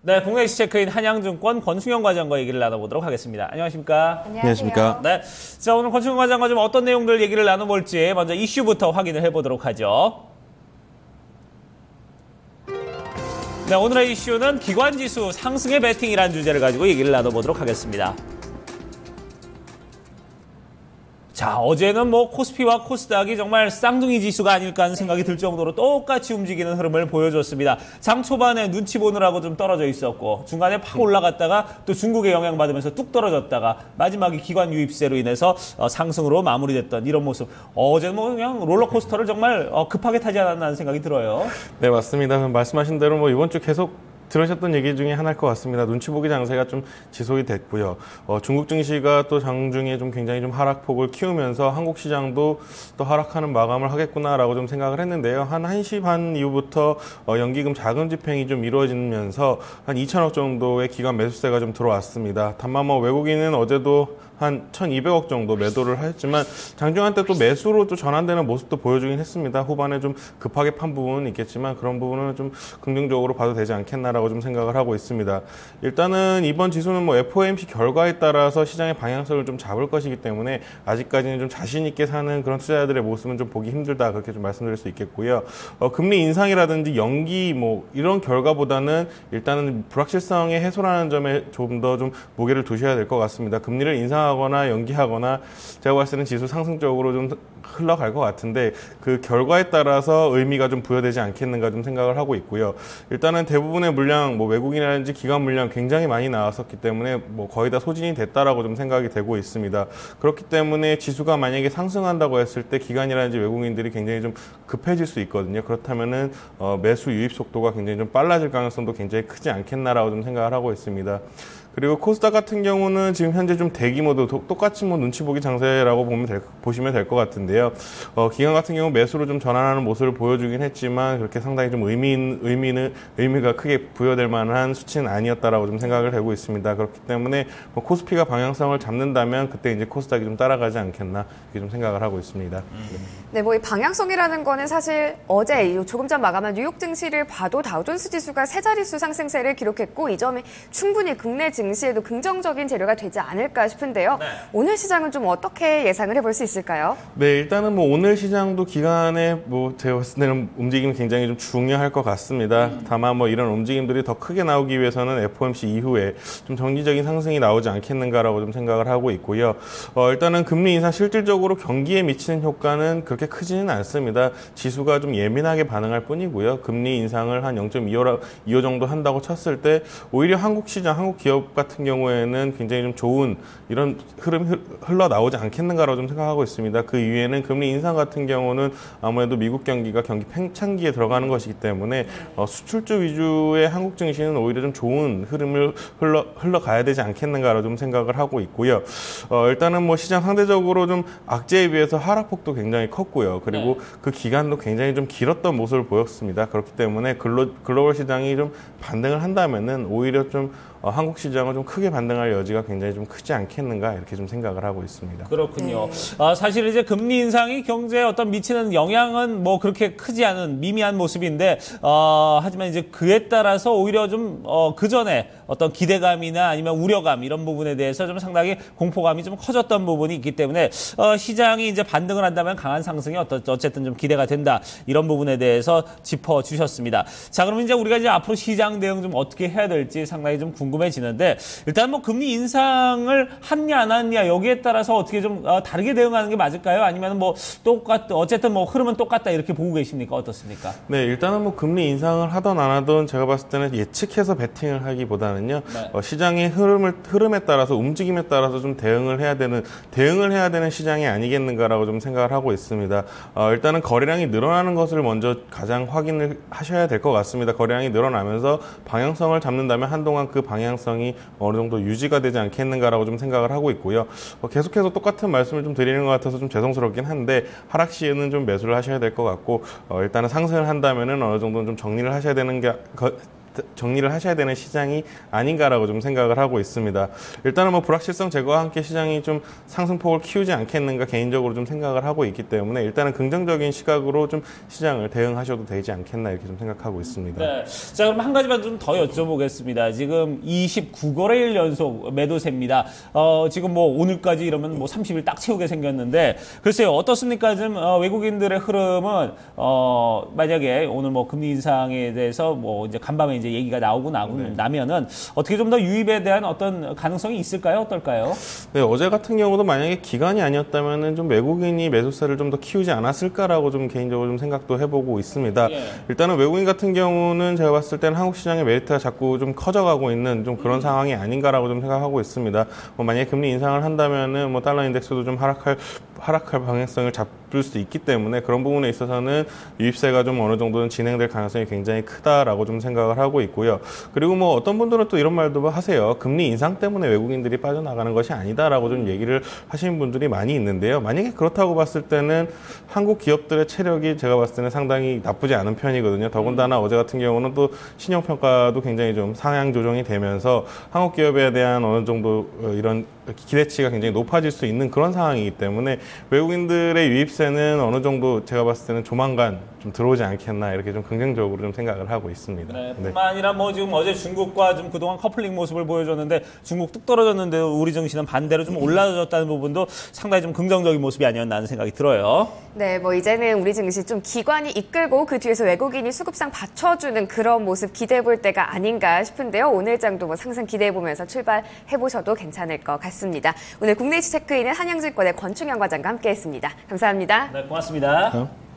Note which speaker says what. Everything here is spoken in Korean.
Speaker 1: 네, 국내 시체크인 한양증권 권승영 과장과 얘기를 나눠보도록 하겠습니다. 안녕하십니까?
Speaker 2: 안녕하십니까?
Speaker 1: 네, 자 오늘 권승영 과장과 좀 어떤 내용들 얘기를 나눠볼지 먼저 이슈부터 확인을 해보도록 하죠. 네, 오늘의 이슈는 기관지수 상승의 베팅이라는 주제를 가지고 얘기를 나눠보도록 하겠습니다. 자, 어제는 뭐 코스피와 코스닥이 정말 쌍둥이 지수가 아닐까 하는 생각이 들 정도로 똑같이 움직이는 흐름을 보여줬습니다. 장 초반에 눈치 보느라고 좀 떨어져 있었고 중간에 팍 올라갔다가 또 중국에 영향받으면서 뚝 떨어졌다가 마지막에 기관 유입세로 인해서 상승으로 마무리됐던 이런 모습. 어제는 뭐 그냥 롤러코스터를 정말 급하게 타지 않았나 하는 생각이 들어요.
Speaker 2: 네, 맞습니다. 말씀하신 대로 뭐 이번 주 계속 들으셨던 얘기 중에 하나일 것 같습니다. 눈치 보기 장세가 좀 지속이 됐고요. 중국 증시가 또 장중에 좀 굉장히 좀 하락폭을 키우면서 한국 시장도 또 하락하는 마감을 하겠구나라고 좀 생각을 했는데요. 한 1시 반 이후부터 연기금 자금 집행이 좀 이루어지면서 한 2천억 정도의 기관 매수세가 좀 들어왔습니다. 다만 뭐 외국인은 어제도 한 1,200억 정도 매도를 했지만 장중한 때 또 매수로 또 전환되는 모습도 보여주긴 했습니다. 후반에 좀 급하게 판 부분은 있겠지만 그런 부분은 좀 긍정적으로 봐도 되지 않겠나라고 좀 생각을 하고 있습니다. 일단은 이번 지수는 뭐 FOMC 결과에 따라서 시장의 방향성을 좀 잡을 것이기 때문에 아직까지는 좀 자신 있게 사는 그런 투자자들의 모습은 좀 보기 힘들다 그렇게 좀 말씀드릴 수 있겠고요. 금리 인상이라든지 연기 뭐 이런 결과보다는 일단은 불확실성의 해소라는 점에 좀 더 좀 무게를 두셔야 될 것 같습니다. 금리를 인상하거나 연기하거나 제가 봤을 때는 지수 상승적으로 좀 흘러갈 것 같은데 그 결과에 따라서 의미가 좀 부여되지 않겠는가 좀 생각을 하고 있고요. 일단은 대부분의 물량, 뭐 외국인이라든지 기관 물량 굉장히 많이 나왔었기 때문에 뭐 거의 다 소진이 됐다라고 좀 생각이 되고 있습니다. 그렇기 때문에 지수가 만약에 상승한다고 했을 때 기관이라든지 외국인들이 굉장히 좀 급해질 수 있거든요. 그렇다면은 매수 유입 속도가 굉장히 좀 빨라질 가능성도 굉장히 크지 않겠나라고 좀 생각을 하고 있습니다. 그리고 코스닥 같은 경우는 지금 현재 좀 대규모도 똑같이 뭐 눈치 보기 장세라고 보시면 될 것 같은데요. 기관 같은 경우 매수로 좀 전환하는 모습을 보여주긴 했지만 그렇게 상당히 좀 의미가 크게 부여될 만한 수치는 아니었다라고 좀 생각을 하고 있습니다. 그렇기 때문에 뭐 코스피가 방향성을 잡는다면 그때 이제 코스닥이 좀 따라가지 않겠나 이렇게 좀 생각을 하고 있습니다.
Speaker 3: 네, 뭐 이 방향성이라는 거는 사실 어제 조금 전 마감한 뉴욕 증시를 봐도 다우존스 지수가 세 자릿수 상승세를 기록했고 이 점이 충분히 국내 증시에도 긍정적인 재료가 되지 않을까 싶은데요. 네. 오늘 시장은 좀 어떻게 예상을 해볼 수 있을까요?
Speaker 2: 네, 일단은 뭐 오늘 시장도 기간에 뭐 제가 봤을 때는 움직임이 굉장히 좀 중요할 것 같습니다. 다만 뭐 이런 움직임들이 더 크게 나오기 위해서는 FOMC 이후에 좀 정기적인 상승이 나오지 않겠는가라고 좀 생각을 하고 있고요. 일단은 금리 인상 실질적으로 경기에 미치는 효과는 그렇게 크지는 않습니다. 지수가 좀 예민하게 반응할 뿐이고요. 금리 인상을 한 0.25 정도 한다고 쳤을 때 오히려 한국 시장, 한국 기업 같은 경우에는 굉장히 좀 좋은 이런 흐름이 흘러나오지 않겠는가라고 좀 생각하고 있습니다. 그 이유에는 금리 인상 같은 경우는 아무래도 미국 경기가 경기 팽창기에 들어가는 것이기 때문에 수출주 위주의 한국 증시는 오히려 좀 좋은 흐름을 흘러가야 되지 않겠는가라고 좀 생각을 하고 있고요. 일단은 뭐 시장 상대적으로 좀 악재에 비해서 하락폭도 굉장히 컸고요. 그리고 그 기간도 굉장히 좀 길었던 모습을 보였습니다. 그렇기 때문에 글로벌 시장이 좀 반등을 한다면은 오히려 좀 한국 시장은 좀 크게 반등할 여지가 굉장히 좀 크지 않겠는가 이렇게 좀 생각을 하고 있습니다.
Speaker 1: 그렇군요. 사실 이제 금리 인상이 경제에 어떤 미치는 영향은 뭐 그렇게 크지 않은 미미한 모습인데 하지만 이제 그에 따라서 오히려 좀 그 전에 어떤 기대감이나 아니면 우려감 이런 부분에 대해서 좀 상당히 공포감이 좀 커졌던 부분이 있기 때문에 시장이 이제 반등을 한다면 강한 상승이 어쨌든 좀 기대가 된다 이런 부분에 대해서 짚어주셨습니다. 자, 그러면 이제 우리가 이제 앞으로 시장 대응 좀 어떻게 해야 될지 상당히 좀 궁금해지는데 일단 뭐 금리 인상을 했냐 안 했냐 여기에 따라서 어떻게 좀 다르게 대응하는 게 맞을까요? 아니면 뭐 어쨌든 뭐 흐름은 똑같다 이렇게 보고 계십니까? 어떻습니까?
Speaker 2: 네, 일단은 뭐 금리 인상을 하던 안 하던 제가 봤을 때는 예측해서 베팅을 하기보다는요. 시장의 흐름에 따라서 움직임에 따라서 좀 대응을 해야 되는 시장이 아니겠는가라고 좀 생각을 하고 있습니다. 일단은 거래량이 늘어나는 것을 먼저 가장 확인을 하셔야 될 것 같습니다. 거래량이 늘어나면서 방향성을 잡는다면 한동안 그 방향성이 어느 정도 유지가 되지 않겠는가라고 좀 생각을 하고 있고요. 계속해서 똑같은 말씀을 좀 드리는 것 같아서 좀 죄송스럽긴 한데 하락 시에는 좀 매수를 하셔야 될 것 같고 일단은 상승을 한다면은 어느 정도는 좀 정리를 하셔야 되는 게 정리를 하셔야 되는 시장이 아닌가라고 좀 생각을 하고 있습니다. 일단은 뭐 불확실성 제거와 함께 시장이 좀 상승폭을 키우지 않겠는가 개인적으로 좀 생각을 하고 있기 때문에 일단은 긍정적인 시각으로 좀 시장을 대응하셔도 되지 않겠나 이렇게 좀 생각하고 있습니다.
Speaker 1: 네. 자, 그럼 한 가지만 좀 더 여쭤보겠습니다. 지금 29거래일 연속 매도세입니다. 지금 뭐 오늘까지 이러면 뭐 30일 딱 채우게 생겼는데 글쎄요, 어떻습니까? 지금 외국인들의 흐름은 만약에 오늘 뭐 금리 인상에 대해서 뭐 이제 간밤에 이제 얘기가 나오고 나면은 어떻게 좀 더 유입에 대한 어떤 가능성이 있을까요? 어떨까요?
Speaker 2: 네, 어제 같은 경우도 만약에 기간이 아니었다면은 좀 외국인이 매수세를 좀 더 키우지 않았을까라고 좀 개인적으로 좀 생각도 해보고 있습니다.
Speaker 1: 예.
Speaker 2: 일단은 외국인 같은 경우는 제가 봤을 때는 한국 시장의 메리트가 자꾸 좀 커져가고 있는 좀 그런 상황이 아닌가라고 좀 생각하고 있습니다. 뭐 만약에 금리 인상을 한다면은 뭐 달러 인덱스도 좀 하락할 방향성을 잡을 수 있기 때문에 그런 부분에 있어서는 유입세가 좀 어느 정도는 진행될 가능성이 굉장히 크다라고 좀 생각을 하고 있고요. 그리고 뭐 어떤 분들은 또 이런 말도 하세요. 금리 인상 때문에 외국인들이 빠져나가는 것이 아니다라고 좀 얘기를 하시는 분들이 많이 있는데요. 만약에 그렇다고 봤을 때는 한국 기업들의 체력이 제가 봤을 때는 상당히 나쁘지 않은 편이거든요. 더군다나 어제 같은 경우는 또 신용평가도 굉장히 좀 상향 조정이 되면서 한국 기업에 대한 어느 정도 이런 기대치가 굉장히 높아질 수 있는 그런 상황이기 때문에 외국인들의 유입세는 어느 정도 제가 봤을 때는 조만간 좀 들어오지 않겠나 이렇게 좀 긍정적으로 좀 생각을 하고 있습니다.
Speaker 1: 네, 뿐만 아니라 뭐 지금 어제 중국과 좀 그동안 커플링 모습을 보여줬는데 중국 뚝 떨어졌는데 우리 증시는 반대로 좀 올라졌다는 부분도 상당히 좀 긍정적인 모습이 아니었나 하는 생각이 들어요.
Speaker 3: 네, 뭐 이제는 우리 증시 좀 기관이 이끌고 그 뒤에서 외국인이 수급상 받쳐주는 그런 모습 기대해 볼 때가 아닌가 싶은데요. 오늘 장도 뭐 상승 기대해 보면서 출발해 보셔도 괜찮을 것 같습니다. 오늘 국내 이슈 체크인은 한양증권의 권충현 과장과 함께했습니다. 감사합니다.
Speaker 1: 네, 고맙습니다.